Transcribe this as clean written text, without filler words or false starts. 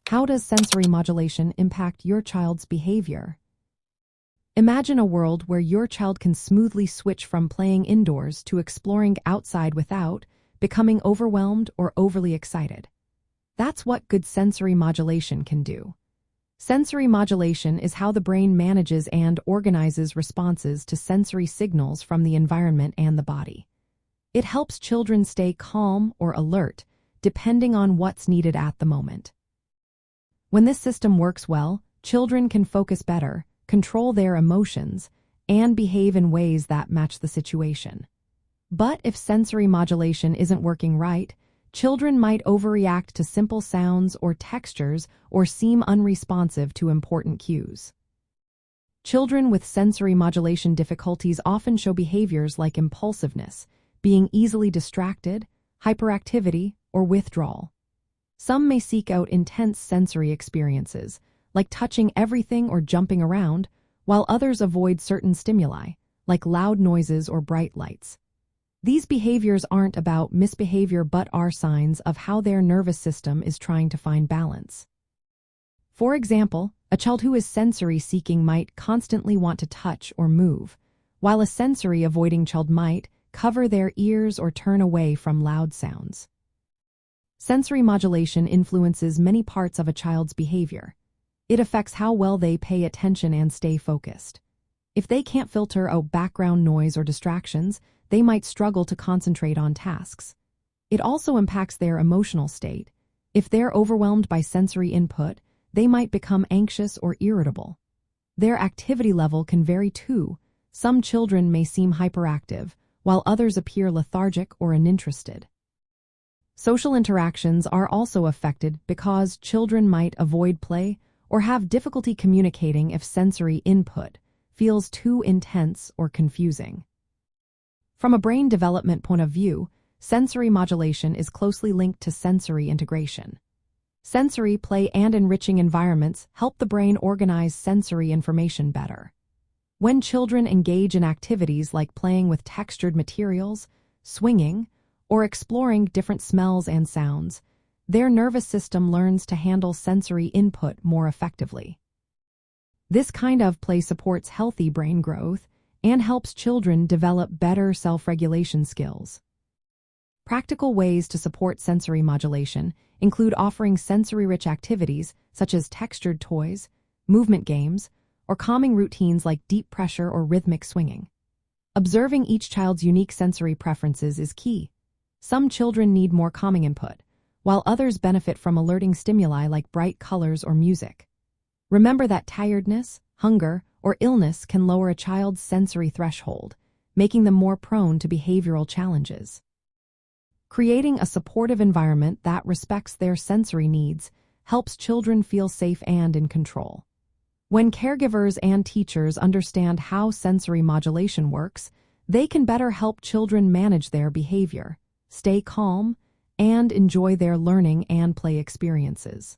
How does sensory modulation impact your child's behavior? Imagine a world where your child can smoothly switch from playing indoors to exploring outside without becoming overwhelmed or overly excited. That's what good sensory modulation can do. Sensory modulation is how the brain manages and organizes responses to sensory signals from the environment and the body. It helps children stay calm or alert, depending on what's needed at the moment. When this system works well, children can focus better, control their emotions, and behave in ways that match the situation. But if sensory modulation isn't working right, children might overreact to simple sounds or textures or seem unresponsive to important cues. Children with sensory modulation difficulties often show behaviors like impulsiveness, being easily distracted, hyperactivity, or withdrawal. Some may seek out intense sensory experiences, like touching everything or jumping around, while others avoid certain stimuli, like loud noises or bright lights. These behaviors aren't about misbehavior but are signs of how their nervous system is trying to find balance. For example, a child who is sensory-seeking might constantly want to touch or move, while a sensory-avoiding child might cover their ears or turn away from loud sounds. Sensory modulation influences many parts of a child's behavior. It affects how well they pay attention and stay focused. If they can't filter out background noise or distractions, they might struggle to concentrate on tasks. It also impacts their emotional state. If they're overwhelmed by sensory input, they might become anxious or irritable. Their activity level can vary too. Some children may seem hyperactive, while others appear lethargic or uninterested. Social interactions are also affected because children might avoid play or have difficulty communicating if sensory input feels too intense or confusing. From a brain development point of view, sensory modulation is closely linked to sensory integration. Sensory play and enriching environments help the brain organize sensory information better. When children engage in activities like playing with textured materials, swinging, or exploring different smells and sounds, their nervous system learns to handle sensory input more effectively. This kind of play supports healthy brain growth and helps children develop better self-regulation skills. Practical ways to support sensory modulation include offering sensory-rich activities such as textured toys, movement games, or calming routines like deep pressure or rhythmic swinging. Observing each child's unique sensory preferences is key. Some children need more calming input, while others benefit from alerting stimuli like bright colors or music. Remember that tiredness, hunger, or illness can lower a child's sensory threshold, making them more prone to behavioral challenges. Creating a supportive environment that respects their sensory needs helps children feel safe and in control. When caregivers and teachers understand how sensory modulation works, they can better help children manage their behavior, stay calm, and enjoy their learning and play experiences.